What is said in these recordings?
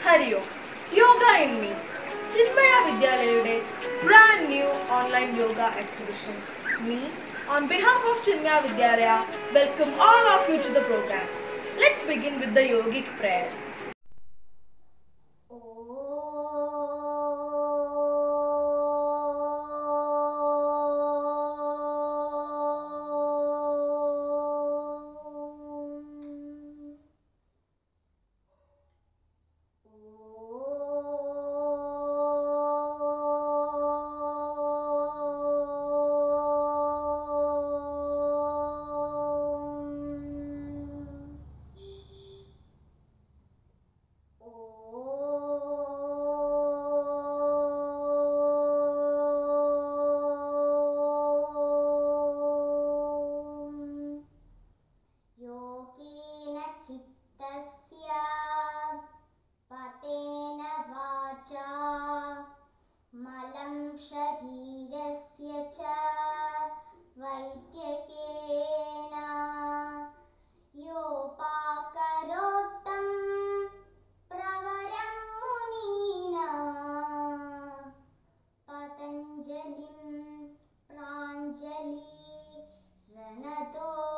Hariyo, Yoga in Me, Chinmaya Vidyalayude brand new online yoga exhibition. Me, on behalf of Chinmaya Vidyalaya, welcome all of you to the program. Let's begin with the yogic prayer. चित्तस्य पतेन वाचा मलं शरीरस्य च वैद्यकेन योपाकरोत्तं प्रवरं मुनीना पतञ्जलिं प्राञ्जलि रणतोऽस्मिन्.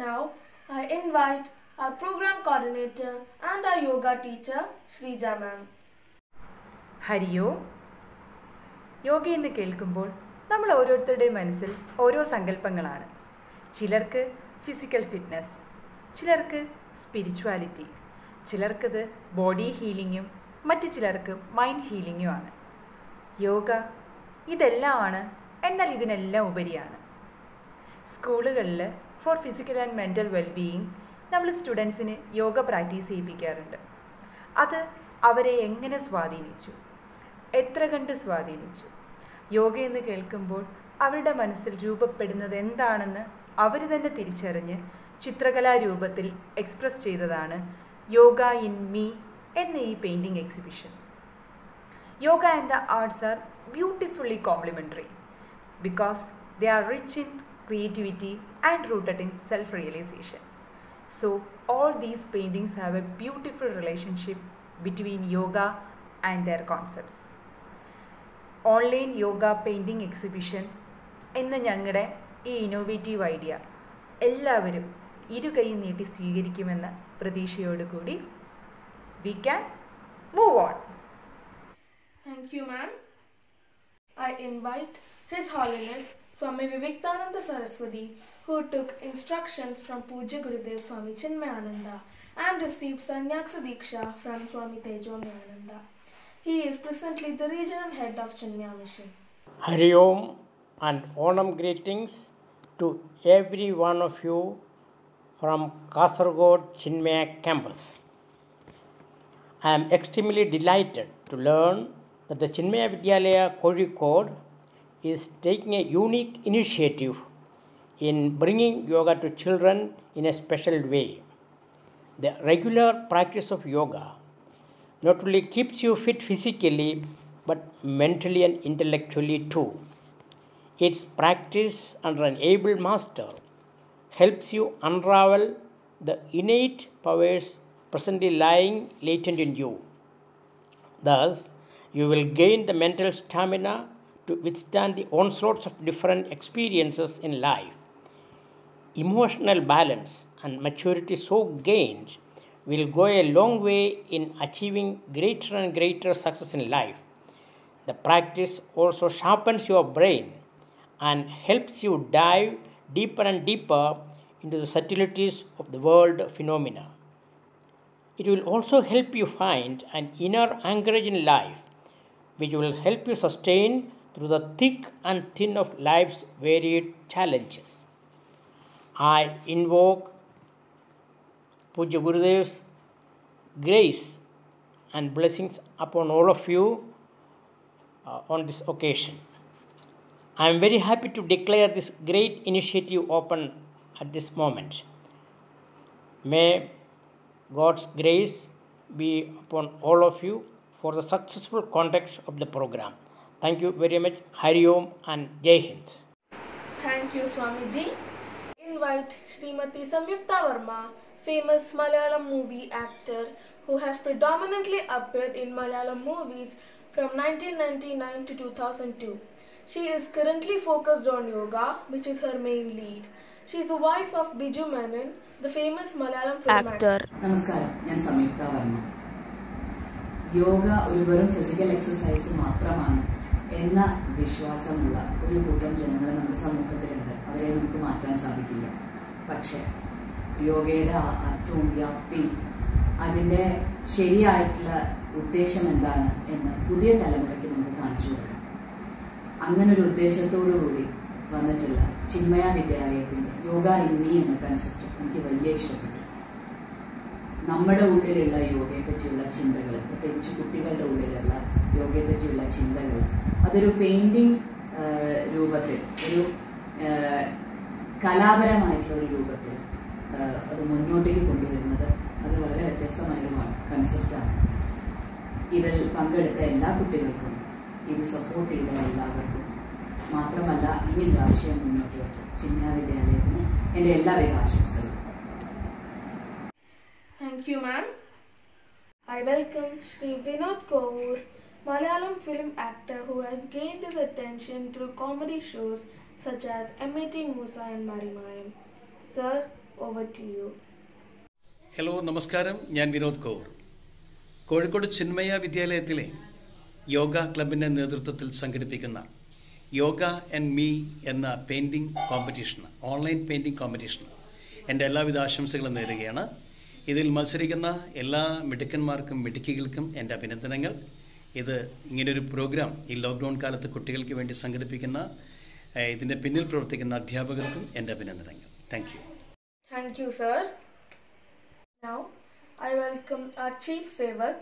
Now, I invite our program coordinator and our yoga teacher, Shrija ma'am. ഹരിയോ. Yoga എന്ന് കേൾക്കുമ്പോൾ നമ്മൾ ഓരോരുത്തരുടെയും മനസ്സിൽ ഓരോ സങ്കല്പങ്ങളാണ്. ചിലർക്ക് ഫിസിക്കൽ ഫിറ്റ്നസ്, ചിലർക്ക് സ്പിരിച്വാലിറ്റി, ചിലർക്കത് ബോഡി ഹീലിങ്ങും മറ്റു ചിലർക്ക് മൈൻഡ് ഹീലിങ്ങുമാണ്. യോഗ ഇതെല്ലാമാണ്, എന്നാൽ ഇതിനെല്ലാം ഉപരിയാണ്. സ്കൂളുകളിൽ for physical and mental wellbeing നമ്മൾ സ്റ്റുഡൻസിന് യോഗ പ്രാക്ടീസ് ചെയ്യിപ്പിക്കാറുണ്ട്. അത് അവരെ എങ്ങനെ സ്വാധീനിച്ചു, എത്ര കണ്ട് സ്വാധീനിച്ചു? യോഗ എന്ന് കേൾക്കുമ്പോൾ അവരുടെ മനസ്സിൽ രൂപപ്പെടുന്നത് എന്താണെന്ന് അവർ തന്നെ തിരിച്ചറിഞ്ഞ് ചിത്രകലാരൂപത്തിൽ എക്സ്പ്രസ് ചെയ്തതാണ് യോഗ ഇൻ മീ എന്ന ഈ painting exhibition. Yoga and the arts are beautifully complementary because they are rich in creativity and rooted in self-realization. So all these paintings have a beautiful relationship between yoga and their concepts. Online yoga painting exhibition എന്ന ഞങ്ങളുടെ ഈ innovative idea എല്ലാവരും ഇരുകൈ നീട്ടി സ്വീകരിക്കുമെന്ന പ്രതീക്ഷയോടുകൂടി we can move on. Thank you, ma'am. I invite His Holiness Swami Vivekananda Saraswati, who took instructions from Pujya Gurudev Swami Chinmayananda and received Sannyasa Diksha from Swami Tejomayananda. He is presently the regional head of Chinmaya Mission. Hari Om and Onam greetings to every one of you from Kasaragod Chinmaya campus. I am extremely delighted to learn that the Chinmaya Vidyalaya Kozhikode is taking a unique initiative in bringing yoga to children in a special way. The regular practice of yoga not only keeps you fit physically but mentally and intellectually too. Its practice under an able master helps you unravel the innate powers presently lying latent in you. Thus, you will gain the mental stamina to withstand the onslaughts of different experiences in life. Emotional balance and maturity so gained will go a long way in achieving greater and greater success in life. The practice also sharpens your brain and helps you dive deeper and deeper into the subtleties of the world phenomena. It will also help you find an inner anchorage in life, which will help you sustain through the thick and thin of life's varied challenges. I invoke Pujya Gurudev's grace and blessings upon all of you on this occasion. I am very happy to declare this great initiative open at this moment. May God's grace be upon all of you for the successful conduct of the program. Thank you very much. Hari Om and Jai Hind. Thank you, Swamiji. In invite Srimati Samyukta Verma, famous Malayalam movie actor who has predominantly appeared in Malayalam movies from 1999 to 2002. She is currently focused on yoga, which is her main lead. She is the wife of Biju Menon, the famous Malayalam film actor. നമസ്കാരം, ഞാൻ സംയുക്ത വർമ്മ. യോഗ ഒരു വെറും physical exercise മാത്രമാണ് എന്ന വിശ്വാസമുള്ള ഒരു കൂട്ടം ജനങ്ങൾ നമ്മുടെ സമൂഹത്തിലുണ്ട്. അവരെ നമുക്ക് മാറ്റാൻ സാധിക്കില്ല. പക്ഷേ യോഗയുടെ അർത്ഥവും വ്യാപ്തിയും അതിൻ്റെ ശരിയായിട്ടുള്ള ഉദ്ദേശം എന്താണ് എന്ന് പുതിയ തലമുറയ്ക്ക് നമുക്ക് കാണിച്ചു കൊടുക്കാം. അങ്ങനൊരു ഉദ്ദേശത്തോടു കൂടി വന്നിട്ടുള്ള ചിന്മയ വിദ്യാലയത്തിൻ്റെ യോഗ ഇൻ മീ എന്ന കൺസെപ്റ്റ് എനിക്ക് വലിയ ഇഷ്ടപ്പെട്ടു. നമ്മുടെ ഉള്ളിലുള്ള യോഗയെ പറ്റിയുള്ള ചിന്തകൾ, പ്രത്യേകിച്ച് കുട്ടികളുടെ ഉള്ളിലുള്ള യോഗയെ പറ്റിയുള്ള ചിന്തകൾ, അതൊരു പെയിൻറ്റിങ് രൂപത്തിൽ, ഒരു കലാപരമായിട്ടുള്ള ഒരു രൂപത്തിൽ അത് മുന്നോട്ടേക്ക് കൊണ്ടുവരുന്നത് അത് വളരെ വ്യത്യസ്തമായൊരു കൺസെപ്റ്റാണ്. ഇതിൽ പങ്കെടുത്ത എല്ലാ കുട്ടികൾക്കും, ഇത് സപ്പോർട്ട് ചെയ്ത എല്ലാവർക്കും, മാത്രമല്ല ഇനിയൊരു ആശയം മുന്നോട്ട് വെച്ച ചിന്മയ വിദ്യാലയത്തിന് എൻ്റെ എല്ലാവിധ ആശംസകളും. Thank you, ma'am. I welcome Shri Vinod Kovoor, Malayalam film actor who has gained his attention through comedy shows such as M.A.T. Musa and Marimayam. Sir, over to you. Hello, നമസ്കാരം. ഞാൻ വിനോദ് കൗർ. കോഴിക്കോട് ചിന്മയ വിദ്യാലയത്തിലെ യോഗ ക്ലബിൻ്റെ നേതൃത്വത്തിൽ സംഘടിപ്പിക്കുന്ന യോഗ ആൻഡ് മീ എന്ന painting competition, online painting competition എൻ്റെ എല്ലാവിധ ആശംസകളും നേരുകയാണ്. ഇതിൽ മത്സരിക്കുന്ന എല്ലാ മിടുക്കന്മാർക്കും മിടുക്കികൾക്കും എൻ്റെ അഭിനന്ദനങ്ങൾ. ഇത് ഇങ്ങനൊരു പ്രോഗ്രാം ഈ ലോക്ക്ഡൗൺ കാലത്ത് കുട്ടികൾക്ക് വേണ്ടി സംഘടിപ്പിക്കുന്ന ഇതിൻ്റെ പിന്നിൽ പ്രവർത്തിക്കുന്ന അധ്യാപകർക്കും എൻ്റെ അഭിനന്ദനങ്ങൾ. Thank you. Thank you, sir. Now, I welcome our Chief Sevak,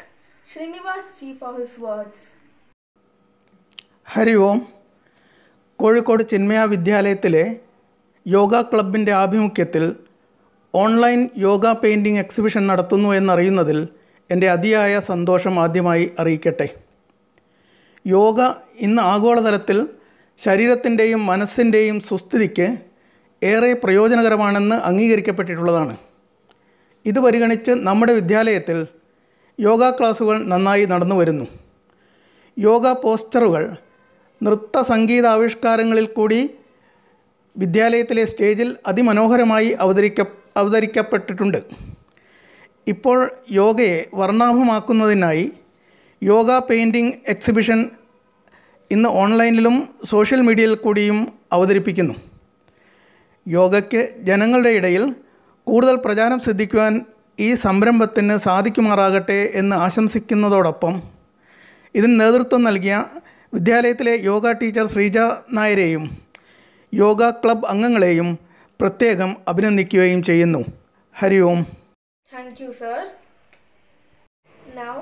Srinivas Ji, for his words. Hari Om. Kozhikode Chinmaya വിദ്യാലയത്തിലെ യോഗ ക്ലബിൻ്റെ ആഭിമുഖ്യത്തിൽ ഓൺലൈൻ യോഗ പെയിൻറ്റിംഗ് എക്സിബിഷൻ നടത്തുന്നു എന്നറിയുന്നതിൽ എൻ്റെ അതിയായ സന്തോഷം ആദ്യമായി അറിയിക്കട്ടെ. യോഗ ഇന്ന് ആഗോളതലത്തിൽ ശരീരത്തിൻ്റെയും മനസ്സിൻ്റെയും സുസ്ഥിതിക്ക് ഏറെ പ്രയോജനകരമാണെന്ന് അംഗീകരിക്കപ്പെട്ടിട്ടുള്ളതാണ്. ഇത് പരിഗണിച്ച് നമ്മുടെ വിദ്യാലയത്തിൽ യോഗ ക്ലാസുകൾ നന്നായി നടന്നു വരുന്നു. യോഗ പോസ്റ്ററുകൾ നൃത്ത സംഗീതാവിഷ്കാരങ്ങളിൽ കൂടി വിദ്യാലയത്തിലെ സ്റ്റേജിൽ അതിമനോഹരമായി അവതരിക്കപ്പെട്ടിട്ടുണ്ട്. ഇപ്പോൾ യോഗയെ വർണ്ണാഭമാക്കുന്നതിനായി യോഗ പെയിൻറ്റിംഗ് എക്സിബിഷൻ ഇന്ന് ഓൺലൈനിലും സോഷ്യൽ മീഡിയയിൽ കൂടിയും അവതരിപ്പിക്കുന്നു. യോഗയ്ക്ക് ജനങ്ങളുടെ ഇടയിൽ കൂടുതൽ പ്രചാരം സിദ്ധിക്കുവാൻ ഈ സംരംഭത്തിന് സാധിക്കുമാറാകട്ടെ എന്ന് ആശംസിക്കുന്നതോടൊപ്പം ഇതിന് നേതൃത്വം നൽകിയ വിദ്യാലയത്തിലെ യോഗ ടീച്ചർ ശ്രീജ നായരെയും യോഗ ക്ലബ് അംഗങ്ങളെയും പ്രത്യേകം അഭിനന്ദിക്കുകയും ചെയ്യുന്നു. ഹരി ഓം. Thank you, sir. Now,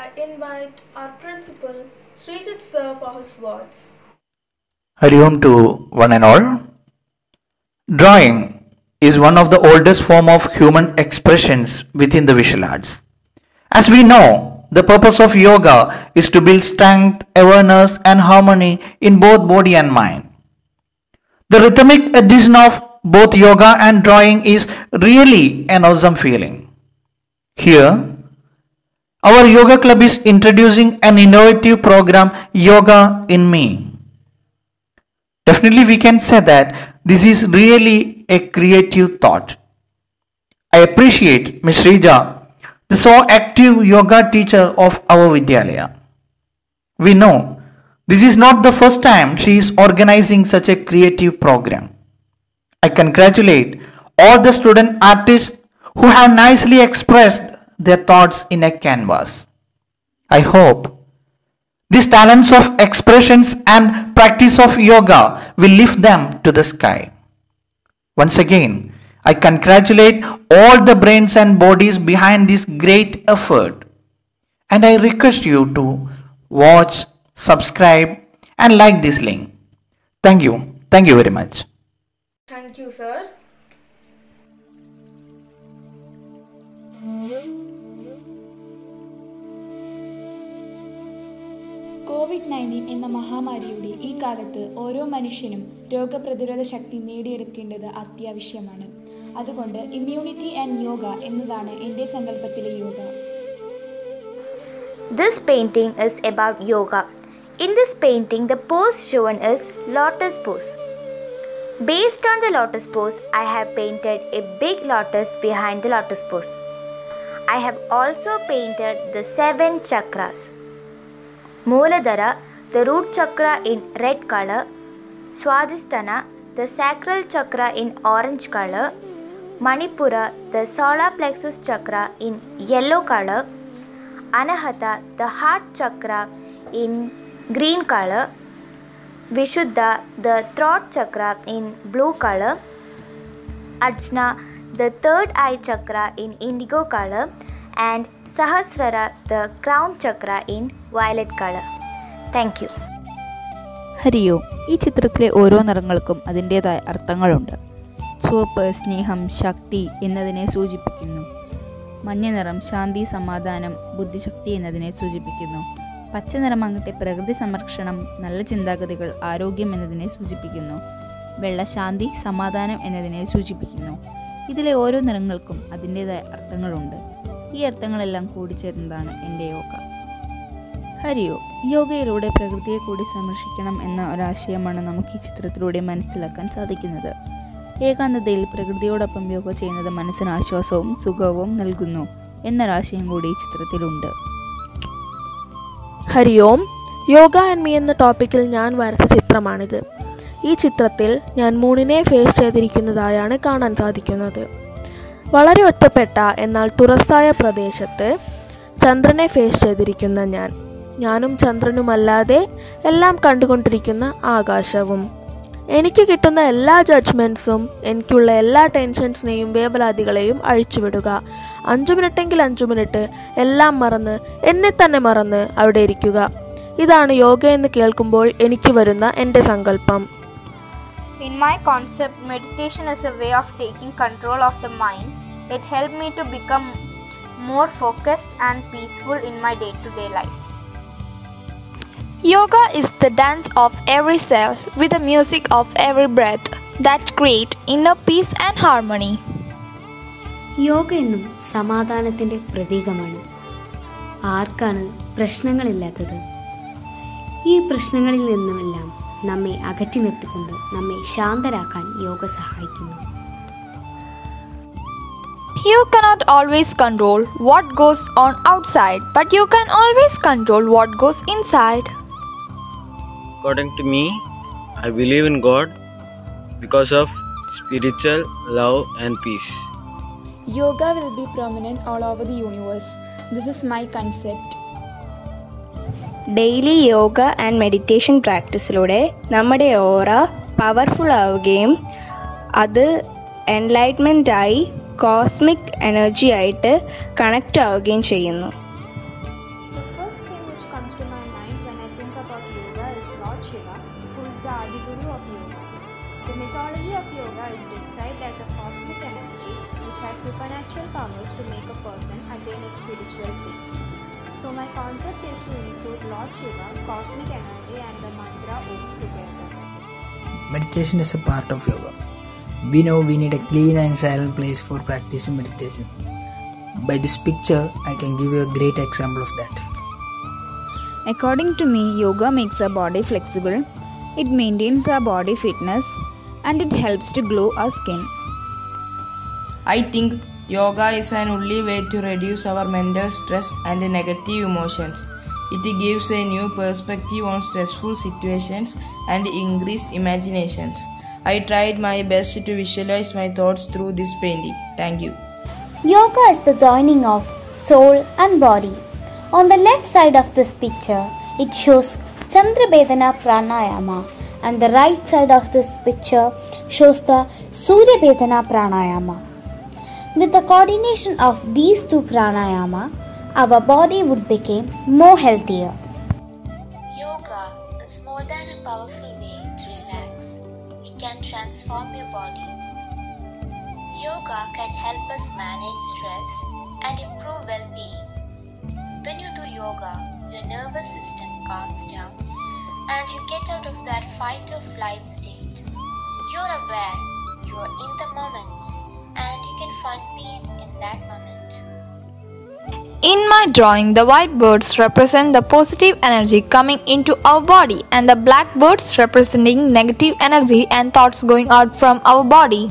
I invite our principal, Srijit sir, for his words. Hari Om to one and all. Drawing is one of the oldest form of human expressions within the visual arts. As we know, the purpose of yoga is to build strength, awareness and harmony in both body and mind. The rhythmic addition of both yoga and drawing is really an awesome feeling. Here, our yoga club is introducing an innovative program, Yoga in Me. Definitely we can say that this is really a creative thought. I appreciate Ms. Rija, the so active yoga teacher of our Vidyalaya. We know this is not the first time she is organizing such a creative program. I congratulate all the student artists who have nicely expressed their thoughts in a canvas. I hope these talents of expressions and practice of yoga will lift them to the sky. Once again, I congratulate all the brains and bodies behind this great effort. And I request you to watch, subscribe and like this link. Thank you. Thank you very much. Thank you, sir. COVID-19 എന്ന മഹാമാരിയുടെ ഈ കാലത്ത് ഓരോ മനുഷ്യനും രോഗപ്രതിരോധ ശക്തി നേടിയെടുക്കേണ്ടത് അത്യാവശ്യമാണ്. അതുകൊണ്ട് immunity and yoga എന്നതാണ് എൻ്റെ സങ്കല്പത്തിലെ yoga. This painting is about yoga. In this painting, the pose shown is lotus pose. Based on the lotus pose, I have painted a big lotus behind the lotus pose. I have also painted the 7 chakras. Mooladhara, the root chakra in red color, Swadhisthana, the sacral chakra in orange color, Manipura, the solar plexus chakra in yellow color, Anahata, the heart chakra in green color, Vishuddha, the throat chakra in blue color, Ajna, the third eye chakra in indigo color, and Sahasrara, the crown chakra in violet color. Thank you. ഹരിയോ, ഈ ചിത്രത്തിലെ ഓരോ നിറങ്ങൾക്കും അതിൻ്റേതായ അർത്ഥങ്ങളുണ്ട്. ചുവപ്പ് സ്നേഹം, ശക്തി എന്നതിനെ സൂചിപ്പിക്കുന്നു. മഞ്ഞ നിറം ശാന്തി, സമാധാനം, ബുദ്ധിശക്തി എന്നതിനെ സൂചിപ്പിക്കുന്നു. പച്ച നിറമാകട്ടെ പ്രകൃതി സംരക്ഷണം, നല്ല ചിന്താഗതികൾ, ആരോഗ്യം എന്നതിനെ സൂചിപ്പിക്കുന്നു. വെള്ള ശാന്തി, സമാധാനം എന്നതിനെ സൂചിപ്പിക്കുന്നു. ഇതിലെ ഓരോ നിറങ്ങൾക്കും അതിൻ്റേതായ അർത്ഥങ്ങളുണ്ട്. ഈ അർത്ഥങ്ങളെല്ലാം കൂടിച്ചേർന്നതാണ് എൻ്റെ യോഗ. ഹരിയോ, യോഗയിലൂടെ പ്രകൃതിയെ കൂടി സംരക്ഷിക്കണം എന്ന ഒരാശയമാണ് നമുക്ക് ഈ ചിത്രത്തിലൂടെ മനസ്സിലാക്കാൻ സാധിക്കുന്നത്. ഏകാന്തതയിൽ പ്രകൃതിയോടൊപ്പം യോഗ ചെയ്യുന്നത് മനസ്സിന് ആശ്വാസവും സുഖവും നൽകുന്നു എന്നൊരാശയം കൂടി ഈ ചിത്രത്തിലുണ്ട്. ഹരി ഓം. യോഗ ആൻഡ് മീ എന്ന ടോപ്പിക്കിൽ ഞാൻ വരച്ച ചിത്രമാണിത്. ഈ ചിത്രത്തിൽ ഞാൻ മൂണിനെ ഫേസ് ചെയ്തിരിക്കുന്നതായാണ് കാണാൻ സാധിക്കുന്നത്. വളരെ ഒറ്റപ്പെട്ട എന്നാൽ തുറസായ പ്രദേശത്ത് ചന്ദ്രനെ ഫേസ് ചെയ്തിരിക്കുന്ന ഞാനും ചന്ദ്രനുമല്ലാതെ എല്ലാം കണ്ടുകൊണ്ടിരിക്കുന്ന ആകാശവും. എനിക്ക് കിട്ടുന്ന എല്ലാ ജഡ്ജ്മെൻറ്റ്സും, എനിക്കുള്ള എല്ലാ ടെൻഷൻസിനെയും വേവലാതികളെയും അഴിച്ചുവിടുക. 5 മിനിറ്റെങ്കിൽ 5 മിനിറ്റ് എല്ലാം മറന്ന്, എന്നെ തന്നെ മറന്ന് അവിടെ ഇരിക്കുക. ഇതാണ് യോഗ എന്ന് കേൾക്കുമ്പോൾ എനിക്ക് വരുന്ന എൻ്റെ സങ്കല്പം. In my concept, meditation is a way of taking control of the mind. It helped me to become more focused and peaceful in my day-to-day life. Yoga is the dance of every cell with the music of every breath that create inner peace and harmony. Yoga എന്നും സമാധാനത്തിൻ്റെ പ്രതീകമാണ്. ആർക്കാണ് പ്രശ്നങ്ങളില്ലാത്തത്? ഈ പ്രശ്നങ്ങളിൽ നിന്നുമെല്ലാം നമ്മെ അകറ്റി നിർത്തിക്കൊണ്ട് നമ്മെ ശാന്തരാക്കാൻ യോഗ സഹായിക്കുന്നു. You cannot always control what goes on outside, but you can always control what goes inside. According to me, I believe in God because of spiritual love and peace. Yoga will be prominent all over the universe. This is my concept. Daily yoga and meditation പ്രാക്ടീസിലൂടെ നമ്മുടെ aura powerful ആവുകയും അത് എൻലൈറ്റ്മെൻറ്റായി cosmic energy ആയിട്ട് connect ആവുകയും ചെയ്യുന്നു. Supernatural powers to make a person attain its spiritual peace. So my concept is to include Lord Shiva, cosmic energy and the mantra Om together. Meditation is a part of yoga. We know we need a clean and silent place for practicing meditation. By this picture, I can give you a great example of that. According to me, yoga makes our body flexible, it maintains our body fitness, and it helps to glow our skin. I think yoga is an only way to reduce our mental stress and negative emotions. It gives a new perspective on stressful situations and increase imaginations. I tried my best to visualize my thoughts through this painting. Thank you. Yoga is the joining of soul and body. On the left side of this picture, it shows Chandrabedana Pranayama, and the right side of this picture shows the Suryabedana Pranayama. With the coordination of these two pranayama, our body would become more healthier. Yoga is more than a powerful way to relax. It can transform your body. Yoga can help us manage stress and improve well-being. When you do yoga, your nervous system calms down and you get out of that fight or flight state. You're aware, you're in the moment, and you can find peace in that moment. In my drawing, the white birds represent the positive energy coming into our body and the black birds representing negative energy and thoughts going out from our body.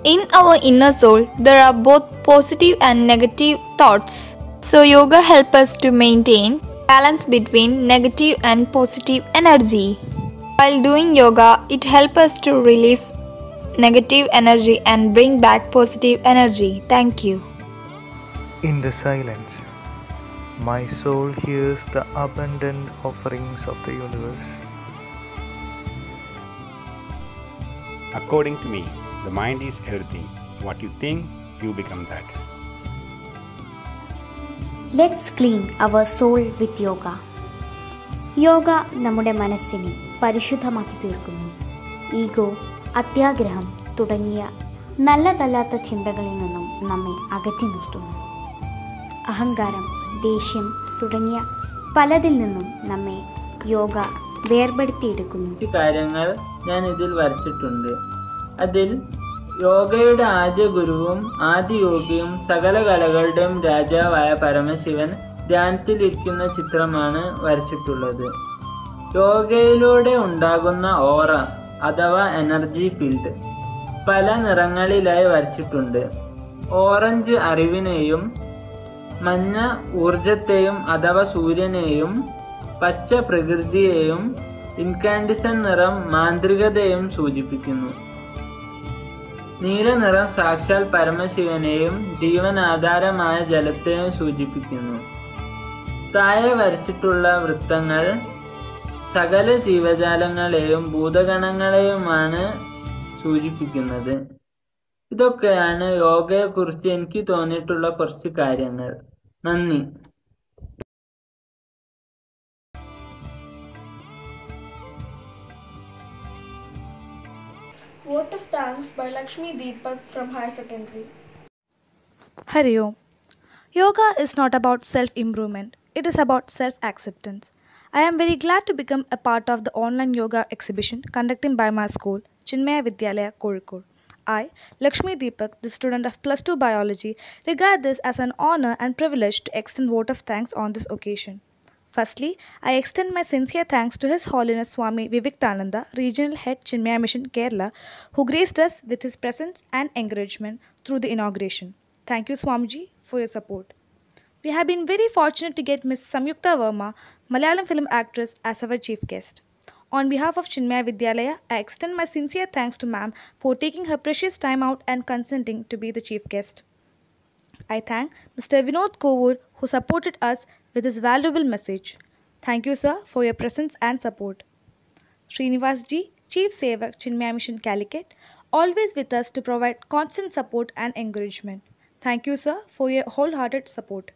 In our inner soul, there are both positive and negative thoughts. So yoga helps us to maintain balance between negative and positive energy. While doing yoga, it helps us to release negative energy and bring back positive energy. Thank you. In the silence, my soul hears the abundant offerings of the universe. According to me, the mind is everything. What you think, you become that. Let's clean our soul with yoga. Yoga നമ്മുടെ മനസ്സിനെ പരിശുദ്ധമാക്കി തീർക്കുന്നു. Ego, അത്യാഗ്രഹം തുടങ്ങിയ നല്ലതല്ലാത്ത ചിന്തകളിൽ നിന്നും നമ്മെ അകറ്റി നിർത്തുന്നു. അഹങ്കാരം, ദേഷ്യം തുടങ്ങിയ പലതിൽ നിന്നും നമ്മെ യോഗ വേർപെടുത്തിയെടുക്കുന്നു. കാര്യങ്ങൾ ഞാൻ ഇതിൽ വരച്ചിട്ടുണ്ട്. അതിൽ യോഗയുടെ ആദ്യ ഗുരുവും ആദ്യ യോഗിയും സകല കലകളുടെയും രാജാവായ പരമശിവൻ ധ്യാനത്തിലിരിക്കുന്ന ചിത്രമാണ് വരച്ചിട്ടുള്ളത്. യോഗയിലൂടെ ഉണ്ടാകുന്ന ഓറ അഥവാ എനർജി ഫീൽഡ് പല നിറങ്ങളിലായി വരച്ചിട്ടുണ്ട്. ഓറഞ്ച് അറിവിനെയും, മഞ്ഞ ഊർജത്തെയും അഥവാ സൂര്യനെയും, പച്ച പ്രകൃതിയെയും, ഇൻകാൻഡിസൻ നിറം മാന്ത്രികതയെയും സൂചിപ്പിക്കുന്നു. നീല നിറം സാക്ഷാൽ പരമശിവനെയും ജീവനാധാരമായ ജലത്തെയും സൂചിപ്പിക്കുന്നു. താഴെ വരച്ചിട്ടുള്ള വൃത്തങ്ങൾ സകല ജീവജാലങ്ങളെയും ഭൂതഗണങ്ങളെയുമാണ് സൂചിപ്പിക്കുന്നത്. ഇതൊക്കെയാണ് യോഗയെക്കുറിച്ച് എനിക്ക് തോന്നിയിട്ടുള്ള കുറച്ച് കാര്യങ്ങൾ. നന്ദി. Vote of Thanks by Lakshmi Deepak from High Secondary. Hari Om. Yoga is not about self-improvement, it is about self-acceptance. I am very glad to become a part of the online yoga exhibition conducted by my school, Chinmaya Vidyalaya, Kozhikode. I, Lakshmi Deepak, the student of Plus 2 Biology, regard this as an honor and privilege to extend vote of thanks on this occasion. Firstly, I extend my sincere thanks to His Holiness Swami Viviktananda, Regional Head Chinmaya Mission Kerala, who graced us with his presence and encouragement through the inauguration. Thank you, Swamiji, for your support. We have been very fortunate to get Ms. Samyukta Verma, Malayalam film actress, as our chief guest. On behalf of Chinmaya Vidyalaya, I extend my sincere thanks to ma'am for taking her precious time out and consenting to be the chief guest. I thank Mr. Vinod Kovur, who supported us with his valuable message. Thank you, sir, for your presence and support. Srinivas ji, Chief Sevak, Chinmaya Mission Calicut, always with us to provide constant support and encouragement. Thank you, sir, for your wholehearted support.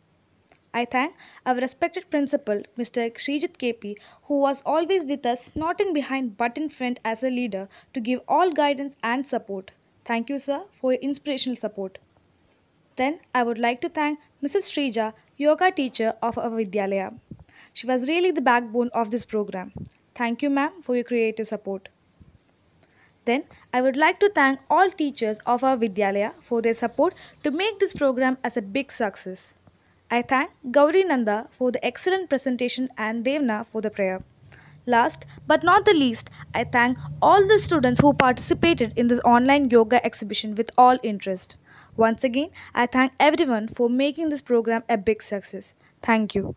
I thank our respected principal, Mr. Srijit KP, who was always with us, not in behind but in front as a leader, to give all guidance and support. Thank you, sir, for your inspirational support. Then I would like to thank Mrs. Srija, yoga teacher of our Vidyalaya. She was really the backbone of this program. Thank you, ma'am, for your creative support. Then I would like to thank all teachers of our Vidyalaya for their support to make this program as a big success. I thank Gauri Nanda for the excellent presentation and Devna for the prayer. Last but not the least, I thank all the students who participated in this online yoga exhibition with all interest. Once again, I thank everyone for making this program a big success. Thank you.